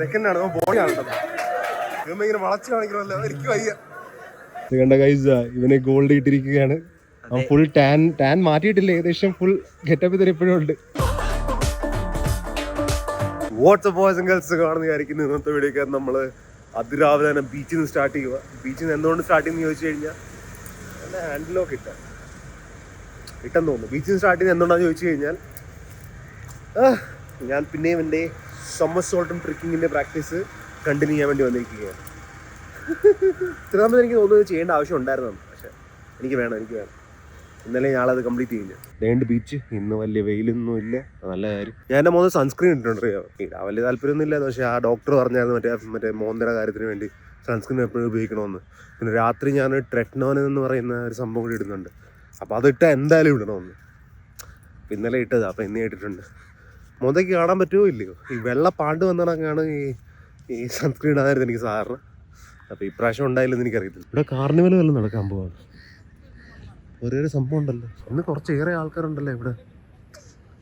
സെക്കൻഡാണ് ബോഡിയാണ് ഇങ്ങനെ വളച്ചു കാണിക്കണമല്ലോ, എനിക്ക് വയ്യ. കണ്ട ഗൈസ്, ഇവനെ ഗോൾഡ് ഇട്ടിരിക്കുകയാണ്. അവൻ ഫുൾ ടാൻ മാറ്റിയിട്ടില്ല, ഏകദേശം ഫുൾ ഗെറ്റപ്പ് തന്നെ ഇപ്പോഴും ഉണ്ട്. വാട്സ്ആപ്പ് ബോയ്സ് ആൻഡ് ഗേൾസ് കാണുന്ന വിചാരിക്കുന്നു. ഇന്നത്തെ വീഡിയോ നമ്മള് അതിരാവിലെ തന്നെ ബീച്ചിൽ നിന്ന് സ്റ്റാർട്ട് ചെയ്യുക. ബീച്ചിൽ നിന്ന് എന്തുകൊണ്ട് സ്റ്റാർട്ട് ചെയ്യുന്ന ചോദിച്ചു കഴിഞ്ഞാൽ ഹാൻഡിലൊക്കെ ഇട്ടെന്ന് തോന്നുന്നു. ബീച്ചിൽ നിന്ന് സ്റ്റാർട്ട് ചെയ്യുന്നത് എന്തുകൊണ്ടാന്ന് ചോദിച്ചു കഴിഞ്ഞാൽ ഞാൻ പിന്നെയും എൻ്റെ സമ്മർസോൾട്ടും ട്രിക്കിങ്ങിൻ്റെ പ്രാക്ടീസ് കണ്ടിന്യൂ ചെയ്യാൻ വേണ്ടി വന്നിരിക്കുകയാണ്. ഇത്രയാകുമ്പോൾ എനിക്ക് തോന്നുന്നത് ചെയ്യേണ്ട ആവശ്യം ഉണ്ടായിരുന്നു, പക്ഷേ എനിക്ക് വേണം. ഇന്നലെ ഞാളത് കംപ്ലീറ്റ് ചെയ്യില്ല. ഡേണ്ട് ബീച്ച് ഇന്ന് വലിയ വെയിലൊന്നും ഇല്ല, നല്ല കാര്യം. ഞാൻ എൻ്റെ മോന് സൺസ്ക്രീൻ ഇട്ടിട്ടുണ്ട്. ഇടാൻ വലിയ താല്പര്യമൊന്നും ഇല്ല, പക്ഷേ ആ ഡോക്ടർ പറഞ്ഞായിരുന്നു മറ്റേ മോന്തയുടെ കാര്യത്തിന് വേണ്ടി സൺസ്ക്രീൻ എപ്പോഴും ഉപയോഗിക്കണമെന്ന്. പിന്നെ രാത്രി ഞാൻ ട്രെറ്റ്നോൻ എന്ന് പറയുന്ന ഒരു സംഭവം കൂടി ഇടുന്നുണ്ട്. അപ്പോൾ അതിട്ടാൽ എന്തായാലും ഇടണമെന്ന്. ഇന്നലെ ഇട്ടത്, അപ്പോൾ ഇന്നേ ഇട്ടിട്ടുണ്ട്. മുതയ്ക്ക് കാണാൻ പറ്റുമോ ഇല്ലയോ, ഈ വെള്ള പാണ്ട് വന്നിടക്കാണ് ഈ സൺസ്ക്രീൻ ഇടാനായിരുന്നു എനിക്ക് സാധാരണ. അപ്പോൾ ഇപ്രാവശ്യം ഉണ്ടായില്ലെന്ന് എനിക്കറിയത്തില്ല. ഇവിടെ കാർണിവൽ വല്ലതും നടക്കാൻ പോവാണ്. ഓരോരോ സംഭവം ഉണ്ടല്ലോ, ഇന്ന് കുറച്ചേറെ ആൾക്കാരുണ്ടല്ലോ ഇവിടെ.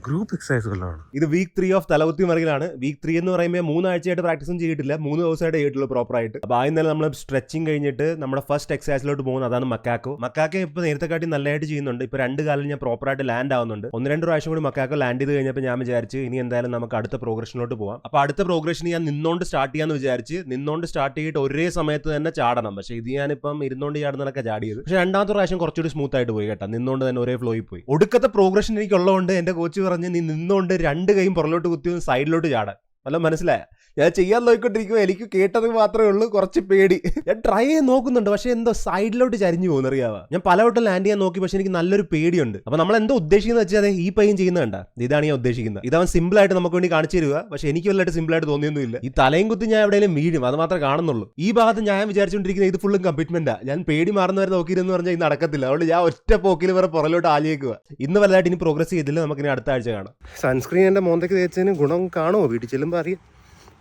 ഗ്രൂപ്പ് എക്സസൈസുകളാണ് ഇത്. വീക്ക് 3 ഓഫ് തലകുത്തി മറികലാണ്. വീക്ക് 3 എന്ന് പറയുമ്പോൾ 3 ആഴ്ചയായിട്ട് പ്രാക്ടീസും ചെയ്തിട്ടില്ല, 3 ദിവസമായിട്ട് ചെയ്തിട്ടുള്ളൂ പ്രോപ്പറായിട്ട്. അപ്പോൾ ആദ്യം തന്നെ നമ്മൾ സ്ട്രെച്ചിങ് കഴിഞ്ഞിട്ട് നമ്മുടെ ഫസ്റ്റ് എക്സസൈസിലോട്ട് പോകുന്നത് അതാണ് മക്കാക്കോ. മക്കാക്കോ ഇപ്പോൾ നേരത്തെ കാട്ടി നല്ലതായിട്ട് ചെയ്യുന്നുണ്ട്. ഇപ്പോൾ 2 കാലിൽ ഞാൻ പ്രോപ്പറായിട്ട് ലാൻഡ് ആവുന്നുണ്ട്. 1-2 പ്രാവശ്യം കൂടി മക്കാക്കോ ലാൻഡ് ചെയ്ത് കഴിഞ്ഞപ്പോൾ ഞാൻ വിചാരിച്ച് ഇനി എന്തായാലും നമുക്ക് അടുത്ത പ്രോഗ്രഷനിലോട്ട് പോകാം. അപ്പോൾ അടുത്ത പ്രോഗ്രഷന് ഞാൻ നിന്നോണ്ട് സ്റ്റാർട്ട് ചെയ്യാന്ന് വിചാരിച്ച് നിന്നോണ്ട് സ്റ്റാർട്ട് ചെയ്തിട്ട് ഒരേ സമയത്ത് തന്നെ ചാടണം. പക്ഷേ ഇത് ഞാനിപ്പം ഇരുന്നോണ്ട് ചാടുന്നതൊക്കെ ചാടിയത്. പക്ഷേ രണ്ടാമത്തെ പ്രാവശ്യം കുറച്ചുകൂടി സ്മൂത്ത് ആയിട്ട് പോയി കേട്ടോ, നിന്നോണ്ട് തന്നെ ഒരേ ഫ്ലോയിൽ പോയി. ഒടുക്കത്തെ പ്രോഗ്രഷൻ എനിക്കുള്ളതുകൊണ്ട് എൻ്റെ കോച്ച് പറഞ്ഞ് നീ നിന്നോണ്ട് 2 കൈയും പുറലോട്ട് കുത്തി സൈഡിലോട്ട് ചാടാൻ. വല്ലതും മനസ്സിലായ? ഞാൻ ചെയ്യാൻ നോക്കിക്കൊണ്ടിരിക്കുമ്പോൾ എനിക്ക് കേട്ടത് മാത്രമേ ഉള്ളൂ, കുറച്ച് പേടി. ഞാൻ ട്രൈ ചെയ്ത് നോക്കുന്നുണ്ട്, പക്ഷെ എന്തോ സൈഡിലോട്ട് ചരിഞ്ഞു പോകുന്നു, അറിയാവാ. ഞാൻ പലവട്ടം ലാൻഡ് ചെയ്യാൻ നോക്കി, പക്ഷെ എനിക്ക് നല്ലൊരു പേടിയുണ്ട്. അപ്പൊ നമ്മൾ എന്തോ ഉദ്ദേശിക്കുന്നത് വെച്ചാൽ ഈ പയ്യൻ ചെയ്യുന്നത് കണ്ട, ഇതാണ് ഞാൻ ഉദ്ദേശിക്കുന്നത്. ഇതവൻ സിമ്പിൾ ആയിട്ട് നമുക്ക് വേണ്ടി കാണിച്ചു തരിക, പക്ഷെ എനിക്ക് വല്ലതായിട്ട് സിമ്പിൾ ആയിട്ട് തോന്നിയൊന്നുമില്ല. ഈ തലയും കുത്തി ഞാൻ എവിടെയെങ്കിലും വീഴും, അത് മാത്രമേ കാണുന്നുള്ളൂ. ഈ ഭാഗത്ത് ഞാൻ വിചാരിച്ചുകൊണ്ടിരിക്കുന്നത് ഇത് ഫുള്ളും കമ്മിറ്റ്മെന്റാ. ഞാൻ പേടി മാറുന്നവരെ നോക്കിയിരുന്നു പറഞ്ഞാൽ ഇത് നടക്കത്തില്ല. അതുകൊണ്ട് ഞാൻ ഒറ്റ പോക്കിൽ വേറെ പുറലോട്ട് ആലിയേക്കുക. ഇന്ന് വലുതായിട്ട് ഇനി പ്രോഗ്രസ് ചെയ്തില്ല, നമുക്കിനി അടുത്ത ആഴ്ച കാണാം. സൺസ്ക്രീൻ എൻ്റെ മോന്തയ്ക്ക് തേച്ചതിന് ഗുണം കാണുമോ? വീട്ടിൽ ചെല്ലുമ്പോൾ അറിയാം.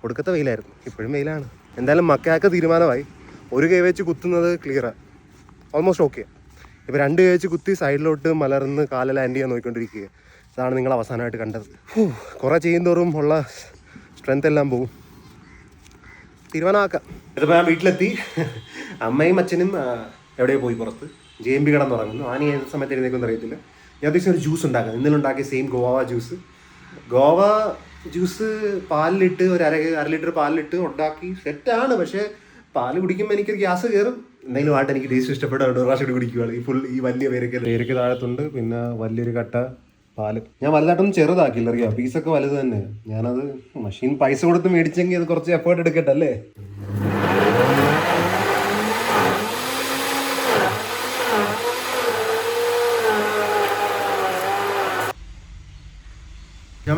ഒടുക്കത്തെ വെയിലായിരുന്നു, ഇപ്പോഴും വെയിലാണ്. എന്തായാലും മക്കാക്ക തീരുമാനമായി. 1 കൈ വെച്ച് കുത്തുന്നത് ക്ലിയറാണ്, ഓൾമോസ്റ്റ് ഓക്കെ. ഇപ്പോൾ 2 കൈ വെച്ച് കുത്തി സൈഡിലോട്ട് മലർന്ന് കാല ലാൻഡ് ചെയ്യാൻ നോക്കിക്കൊണ്ടിരിക്കുക. ഇതാണ് നിങ്ങൾ അവസാനമായിട്ട് കണ്ടത്. കുറേ ചെയ്യുന്തോറും ഉള്ള സ്ട്രെങ്ത് എല്ലാം പോകും. തീരുമാനമാക്കാം. ഇതിപ്പോൾ ഞാൻ വീട്ടിലെത്തി. അമ്മയും അച്ഛനും എവിടെയോ പോയി പുറത്ത്. JMB കിടന്നുറങ്ങുന്നു. ആനി ഏത് സമയത്ത് എഴുന്നേക്കൊന്നും അറിയത്തില്ല. ഞാൻ അത്യാവശ്യം ഒരു ജ്യൂസ് ഉണ്ടാക്കാം. ഇന്നലെ ഉണ്ടാക്കിയ സെയിം ഗോവ ജ്യൂസ് പാലിലിട്ട് ഒരു അര ലിറ്റർ പാലിലിട്ട് ഉണ്ടാക്കി സെറ്റാണ്. പക്ഷേ പാല് കുടിക്കുമ്പോൾ എനിക്കൊരു ഗ്യാസ് കയറും. എന്തെങ്കിലും ആയിട്ട് എനിക്ക് ടേസ്റ്റ് ഇഷ്ടപ്പെടാറുണ്ട്. ഒരു പ്രാവശ്യം കുടിക്കുകയാണ്. ഈ വലിയ പേരയ്ക്ക് താഴത്തുണ്ട്, പിന്നെ വലിയൊരു കട്ട പാല്. ഞാൻ വലുതായിട്ടൊന്നും ചെറുതാക്കില്ല, അറിയാം. പീസൊക്കെ വലുത് തന്നെ. ഞാനത് മെഷീൻ പൈസ കൊടുത്ത് മേടിച്ചെങ്കിൽ അത് കുറച്ച് എഫേർട്ട് എടുക്കട്ടല്ലേ. ഞാൻ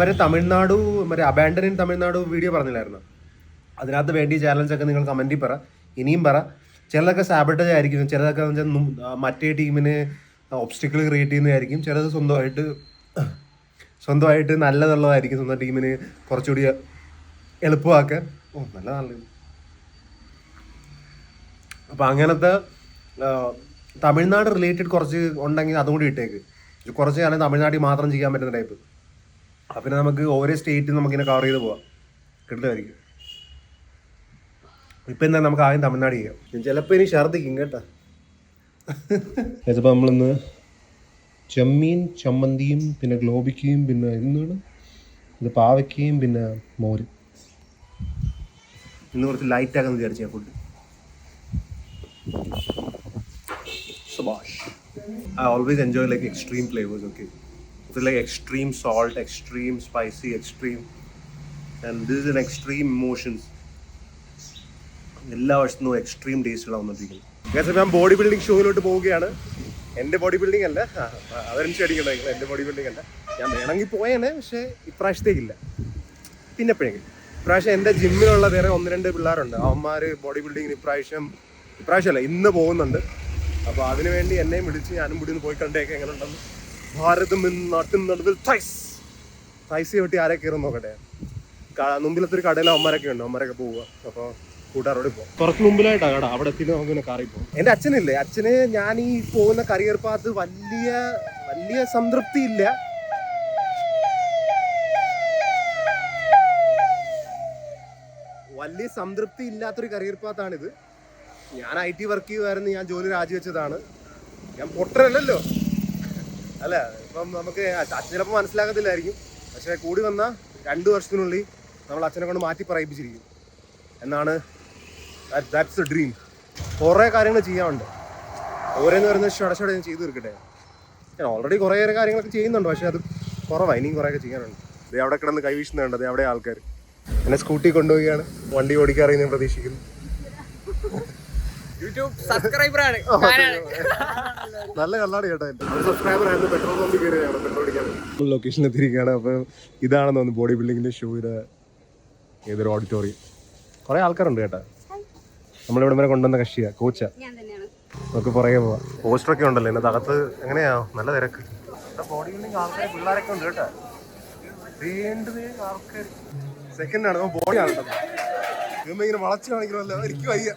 മറ്റേ അബാൻഡൻ ഇൻ തമിഴ്നാട് വീഡിയോ പറഞ്ഞില്ലായിരുന്നു. അതിനകത്ത് വേണ്ടിയ ചാലഞ്ചൊക്കെ നിങ്ങൾ കമൻറ്റിൽ പറ, ഇനിയും പറ. ചിലതൊക്കെ സാബട്ടേജ് ആയിരിക്കും, ചിലതൊക്കെ മറ്റേ ടീമിന് ഒബ്സ്റ്റിക്കിൾ ക്രിയേറ്റ് ചെയ്യുന്നതായിരിക്കും, ചിലത് സ്വന്തമായിട്ട് നല്ലതുള്ളതായിരിക്കും, സ്വന്തം ടീമിന് കുറച്ചുകൂടി എളുപ്പമാക്കാൻ. നല്ലതാണ്. അപ്പോൾ അങ്ങനത്തെ തമിഴ്നാട് റിലേറ്റഡ് കുറച്ച് ഉണ്ടെങ്കിൽ അതും കൂടി ഇട്ടേക്ക്. കുറച്ച് കാലം തമിഴ്നാട്ടിൽ മാത്രം ചെയ്യാൻ പറ്റുന്ന ടൈപ്പ്. അപ്പം പിന്നെ നമുക്ക് ഓരോ സ്റ്റേറ്റും നമുക്കിങ്ങനെ കവർ ചെയ്ത് പോവാം, കിട്ടുമായിരിക്കും. ഇപ്പം എന്താ നമുക്ക് ആദ്യം തമിഴ്നാട് ചെയ്യാം. ഞാൻ ചിലപ്പോൾ ഇനി ഛർദ്ദിക്കും കേട്ടോ. ചിലപ്പോൾ നമ്മളിന്ന് ചെമ്മീൻ ചമ്മന്തിയും പിന്നെ ഗ്ലോബിക്കയും പിന്നെ ഇത് പാവയ്ക്കയും പിന്നെ മോര്. ഇന്ന് കുറച്ച് ലൈറ്റാക്കാന്ന് വിചാരിച്ചു ഞാൻ food. Subhash, I always enjoy like extreme flavors, okay? It's like extreme salt, extreme spicy, extreme, and this is an extreme emotions. എല്ലാ വർഷവും എക്സ്ട്രീം ടേസ്റ്റുകളാണ് വന്നിരിക്കുന്നത്. ഞാൻ ബോഡി ബിൽഡിംഗ് ഷോയിലോട്ട് പോവുകയാണ്. എൻ്റെ ബോഡി ബിൽഡിംഗ് അല്ല, അതനുസരിച്ച് അടിക്കണ്ട. എൻ്റെ ബോഡി ബിൽഡിംഗ് അല്ല. ഞാൻ വേണമെങ്കിൽ പോയേനെ, പക്ഷേ ഇപ്രാവശ്യത്തേക്കില്ല, പിന്നെ എപ്പോഴെങ്കിലും. ഇപ്രാവശ്യം എൻ്റെ ജിമ്മിലുള്ള വേറെ 1-2 പിള്ളേരുണ്ട്. അവന്മാർ ബോഡി ബിൽഡിങ്ങിന് ഇപ്രാവശ്യമല്ല ഇന്ന് പോകുന്നുണ്ട്. അപ്പോൾ അതിനു വേണ്ടി എന്നെയും വിളിച്ച് ഞാനും കൂടി ഒന്ന് പോയി കണ്ടേക്കെ എങ്ങനെ ഉണ്ടെന്ന്. ഭാരതം നാട്ടിൻ നടുവിൽ തൈസ് വെട്ടി ആരെ കയറും നോക്കട്ടെ. മുമ്പിലത്തെ ഒരു കടയിൽ അവന്മാരൊക്കെ ഉണ്ട്, അവന്മാരൊക്കെ പോവുക. അപ്പോൾ കൂട്ടുകാരോട് പോകാം. കുറച്ച് മുമ്പിലായിട്ടാണ് കട, അവിടെ എത്തി നമുക്ക് കാറിൽ പോകും. എൻ്റെ അച്ഛനില്ലേ, അച്ഛന് ഞാൻ ഈ പോകുന്ന കരിയർ പാത്ത് വലിയ സംതൃപ്തി ഇല്ല. വലിയ സംതൃപ്തി ഇല്ലാത്തൊരു കരിയർ പാത്താണിത്. ഞാൻ IT വർക്ക് ചെയ്യുമായിരുന്നു, ഞാൻ ജോലി രാജിവെച്ചതാണ്. ഞാൻ പൊട്ടനല്ലല്ലോ, അല്ല. ഇപ്പം നമുക്ക് അച്ഛൻ ചിലപ്പോൾ മനസ്സിലാക്കത്തില്ലായിരിക്കും, പക്ഷേ കൂടി വന്ന 2 വർഷത്തിനുള്ളിൽ നമ്മൾ അച്ഛനെ കൊണ്ട് മാറ്റി പറയിപ്പിച്ചിരിക്കും എന്നാണ്. That's A dream. കുറേ കാര്യങ്ങൾ ചെയ്യാനുണ്ട്. ഓരോന്ന് വരുന്ന ഷട ഞാൻ ചെയ്തു തീർക്കട്ടെ. ഞാൻ ഓൾറെഡി കുറേ കാര്യങ്ങളൊക്കെ ചെയ്യുന്നുണ്ട്, പക്ഷേ അത് കുറവാണ്. ഇനിയും കുറേയൊക്കെ ചെയ്യാനുണ്ട്. ഇത് അവിടെ കിടന്ന് കൈവീശുന്നുണ്ട്, അത് അവിടെ ആൾക്കാർ എന്നെ സ്കൂട്ടി കൊണ്ടുപോവുകയാണ്. വണ്ടി ഓടിക്കാറിയെന്ന് ഞാൻ പ്രതീക്ഷിക്കുന്നു. നല്ല കള്ളാടി കേട്ടോ. സബ്സ്ക്രൈബർ ആയിരുന്നു. പെട്രോൾ പമ്പിൽ കയറിയാണ് പെട്രോൾ അടിക്കാൻ. ലൊക്കേഷനിൽ എത്തിയിരിക്കുകയാണ്. അപ്പോൾ ഇതാണെന്ന് തോന്നുന്നു ബോഡി ബിൽഡിങ്ങിൻ്റെ ഷോയുടെ ഏതൊരു ഓഡിറ്റോറിയം. കുറേ ആൾക്കാരുണ്ട് കേട്ടോ. നമ്മളിവിടെ വരെ കൊണ്ടുവന്ന കക്ഷിയാണ്, കോച്ചാ. നമുക്ക് പുറകെ പോവാം. പോസ്റ്ററൊക്കെ ഉണ്ടല്ലോ ഇതിനകത്ത്. അകത്ത് എങ്ങനെയാ, നല്ല തിരക്ക്. ബോഡി ബിൽഡിങ് ആൾക്കാർ, പിള്ളേരൊക്കെ ഉണ്ട് കേട്ടോ. ആൾക്കാർ സെക്കൻഡാണ് ബോഡിയാണ് കേട്ടോ. ഇതുമ്പോൾ ഇങ്ങനെ വളച്ച് കാണിക്കണമല്ലോ, എനിക്ക് വയ്യ.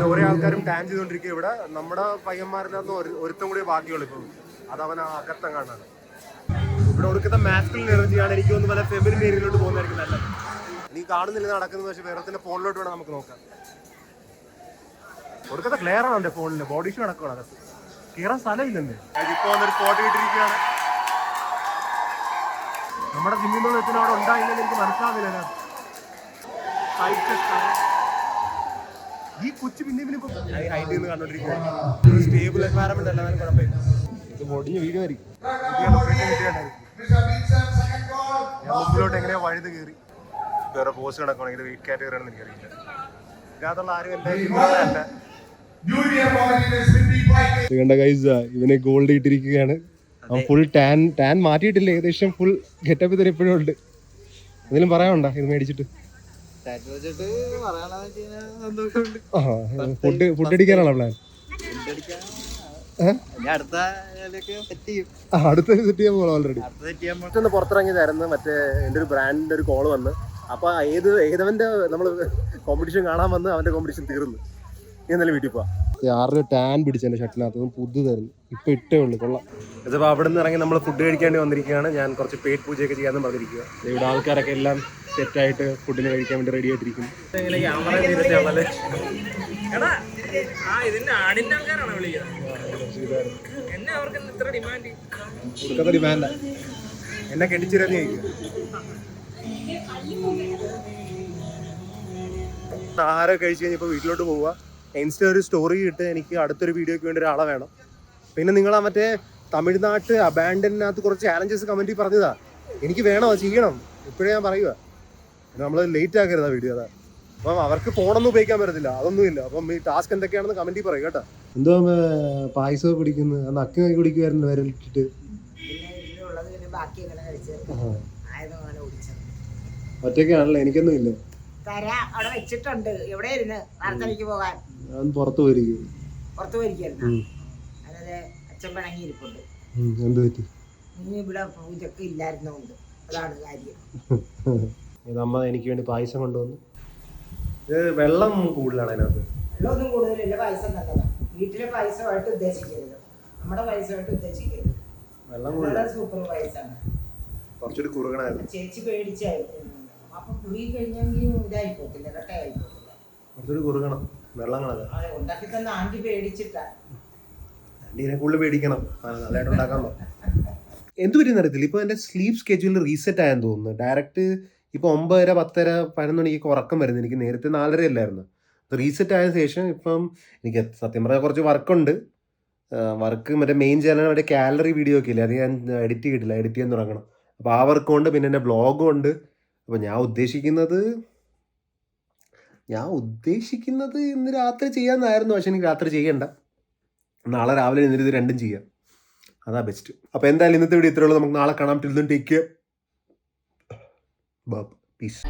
ഓരോ ആൾക്കാരും ടാൻ ചെയ്തുകൊണ്ടിരിക്കുക. ഇവിടെ നമ്മുടെ പയ്യന്മാരിനകത്ത് ഒരുത്തം കൂടി ബാക്കിയുള്ളൂ ഇപ്പം. അതവൻ അകത്തെങ്ങാണ്ടാണ്. ഇവിടെ കൊടുക്കുന്ന മാസ്കുലിൻ എനർജിയാണ് എനിക്ക് തോന്നുന്നു പല ഫെമിനിൻ ഏരിയയിലോട്ട് പോകുന്നതായിരിക്കും നല്ലത്. എനിക്ക് കാണുന്നില്ല നടക്കുന്നത്, പക്ഷേ വേറെ ഫോണിലോട്ട് വേണം നമുക്ക് നോക്കാം. കൊടുക്കുന്ന ക്ലിയർ ആണ് എൻ്റെ ഫോണിൽ. ബോഡി ഷോ നടക്കുകയാണ് അകത്ത്. കയറാൻ സ്ഥലമില്ലെന്ന്. ഇപ്പോൾ വന്നൊരു സ്പോട്ട് കിട്ടിയിരിക്കുകയാണ്. നമ്മുടെ ജിമ്മിൽ നിന്ന് വെച്ചാൽ അവിടെ ഉണ്ടായില്ലെന്ന് എനിക്ക് മനസ്സിലാവുന്നില്ല. ഈ കൊച്ചു പിന്നെ ഹൈറ്റ് നിന്ന് കണ്ടോണ്ടിരിക്കുകയാണ്. സ്റ്റേബിൾ എൻവയറമെന്റ് അല്ല, കുഴപ്പമില്ല. ഇത് പൊടിഞ്ഞ വീഡിയോ ആയിരിക്കും. ഞാൻ മുമ്പിലോട്ട് എങ്ങനെയോ വഴുത് കയറി വേറെ പോസ്റ്റ് കിടക്കുകയാണെങ്കിൽ വെയിറ്റ് കാറ്റഗറി ആണെന്ന് എനിക്കറിയില്ല. ഇതിനകത്തുള്ള ആരും എന്റെ ഇവനെ ഗോൾഡ് ഇട്ടിരിക്കുകയാണ്. അവൻ ഫുൾ ടാൻ മാറ്റിയിട്ടില്ല, ഏകദേശം ഫുൾ ഗെറ്റപ്പ് തന്നെ ഇപ്പോഴും ഉണ്ട്. എന്തെങ്കിലും പറയാനുണ്ടോ ഇത് മേടിച്ചിട്ട്? ഫുഡ് അടിക്കാനാണോ പ്ലാൻ? അടുത്ത സെറ്റ് ചെയ്യാൻ പോകണം. ഓൾറെഡി പുറത്തിറങ്ങിയതായിരുന്നു. മറ്റേ എൻ്റെ ഒരു ബ്രാൻഡിന്റെ ഒരു കോള് വന്ന്. അപ്പൊ ഏതവന്റെ നമ്മൾ കോമ്പറ്റീഷൻ കാണാൻ വന്ന് അവന്റെ കോമ്പറ്റീഷൻ തീർന്നു. എന്നാലും വീട്ടിൽ പോവാം. ആറ് ടാൻ പിടിച്ച എൻ്റെ ഷർട്ടിനകത്ത് പുതു തരുന്നു. ഇപ്പൊ ഇട്ടേ ഉള്ളു, കൊള്ളാം. ഇതിപ്പോൾ അവിടെ നിന്ന് ഇറങ്ങി നമ്മൾ ഫുഡ് കഴിക്കേണ്ടി വന്നിരിക്കുകയാണ്. ഞാൻ കുറച്ച് പേറ്റ് പൂജയൊക്കെ ചെയ്യാമെന്ന് പറഞ്ഞിരിക്കുക. ഇവിടെ ആൾക്കാരൊക്കെ എല്ലാം സെറ്റായിട്ട് ഫുഡിന് കഴിക്കാൻ വേണ്ടി റെഡി ആയിട്ടിരിക്കുന്നു. ഡിമാൻഡാ എന്നെ കെട്ടിച്ചിരുന്ന് കഴിക്കുക. ആഹാരം കഴിച്ച് കഴിഞ്ഞപ്പോൾ വീട്ടിലോട്ട് പോവുക. ഇൻസ്റ്റ ഒരു സ്റ്റോറി ഇട്ട് എനിക്ക് അടുത്തൊരു വീഡിയോയ്ക്ക് വേണ്ടി ഒരാളെ വേണം. പിന്നെ നിങ്ങൾ ആ മറ്റേ തമിഴ്നാട്ട് അബാൻഡനകത്ത് കുറച്ച് ചാലഞ്ചസ് കമൻറ്റിൽ പറഞ്ഞതാ. എനിക്ക് വേണോ, ചെയ്യണം. ഇപ്പോഴേ ഞാൻ പറയുക, നമ്മൾ ലേറ്റ് ആക്കരുത് ആ വീഡിയോ. അതാ അപ്പം അവർക്ക് ഫോണൊന്നും ഉപയോഗിക്കാൻ പറ്റത്തില്ല, അതൊന്നുമില്ല. അപ്പം ഈ ടാസ്ക് എന്തൊക്കെയാണെന്ന് കമൻറ്റിൽ പറയും കേട്ടോ. എന്തോ പായസമൊക്കെ കുടിക്കുന്നു, അന്ന് അക്കി കുടിക്കുമായിരുന്നു വരലിട്ടിട്ട്. ഒറ്റയ്ക്കാണല്ലോ, എനിക്കൊന്നും ഇല്ല. അവിടെ വെച്ചിട്ടുണ്ട്. എവിടെ ഇരുന്ന് പ്രാർത്ഥനയ്ക്ക് പോകാൻ പുറത്തു പോയിരിക്കും. പുറത്തു പോയിരിക്കുന്നു. അല്ലാതെ അച്ഛൻ പിണങ്ങിയിരിപ്പുണ്ട്. എന്ത് പറ്റി? ഇനി ഇവിടെ പൂജക്ക് ഇല്ലായിരുന്നോണ്ട്, അതാണ് കാര്യം. ഇതമ്മ എനിക്ക് വേണ്ടി പായസം കൊണ്ടുവന്നു. ഇത് വെള്ളം കൂടുതലാണ് അതിനകത്ത്. വെള്ളമൊന്നും കൂടുതലില്ല, പായസം നല്ലതാണ്. വീട്ടിലെ പായസമായിട്ട് ഉദ്ദേശിക്കരുത്, നമ്മുടെ പായസമായിട്ട് ഉദ്ദേശിക്കരുത്. വെള്ളം സൂപ്പർ പായസമാണ്. കുറച്ചൊരു കുറുകണായിരുന്നു. ചേച്ചി പേടിച്ചായിരുന്നു. അപ്പൊ കുറുകി കഴിഞ്ഞെങ്കിൽ ഇതായി പോത്തില്ല, കട്ടയായി പോത്തില്ല. കുറച്ചൊരു കുറുകണം, വെള്ളം കണക്ക്. അതെ, ഉണ്ടാക്കി തന്നെ ആന്റി പേടിച്ചിട്ടാ. ആന്റീനെ കൂടുതൽ പേടിക്കണം, നല്ലതായിട്ട് ഉണ്ടാക്കാൻ പറ്റും. എന്ത് പറ്റിയെന്ന് അറിയത്തില്ല. ഇപ്പോൾ എൻ്റെ സ്ലീപ്പ് സ്കെഡ്യൂളിൽ റീസെറ്റ് ആയെന്ന് തോന്നുന്നു. ഡയറക്റ്റ് ഇപ്പോൾ 9:30, 10:30, 11 മണിക്ക് ഉറക്കം വരുന്നത്. എനിക്ക് നേരത്തെ 4:30 അല്ലായിരുന്നു. അപ്പോൾ റീസെറ്റ് ആയ ശേഷം ഇപ്പം എനിക്ക് സത്യം പറഞ്ഞാൽ കുറച്ച് വർക്കുണ്ട്. വർക്ക് മറ്റേ മെയിൻ ചാനൽ മറ്റേ കാലറി വീഡിയോ ഒക്കെ ഇല്ലേ, അത് ഞാൻ എഡിറ്റ് ചെയ്തിട്ടില്ല, എഡിറ്റ് ചെയ്യാൻ തുടങ്ങണം. അപ്പോൾ ആ വർക്കും ഉണ്ട്, പിന്നെ എൻ്റെ ബ്ലോഗും ഉണ്ട്. അപ്പോൾ ഞാൻ ഉദ്ദേശിക്കുന്നത് ഇന്ന് രാത്രി ചെയ്യാമെന്നായിരുന്നു. പക്ഷെ എനിക്ക് രാത്രി ചെയ്യണ്ട, നാളെ രാവിലെ ഇത് രണ്ടും ചെയ്യാം, അതാ ബെസ്റ്റ്. അപ്പോൾ എന്തായാലും ഇന്നത്തെ വീഡിയോ ഇത്രയുള്ളൂ. നമുക്ക് നാളെ കാണാം. Till then take care. Piece.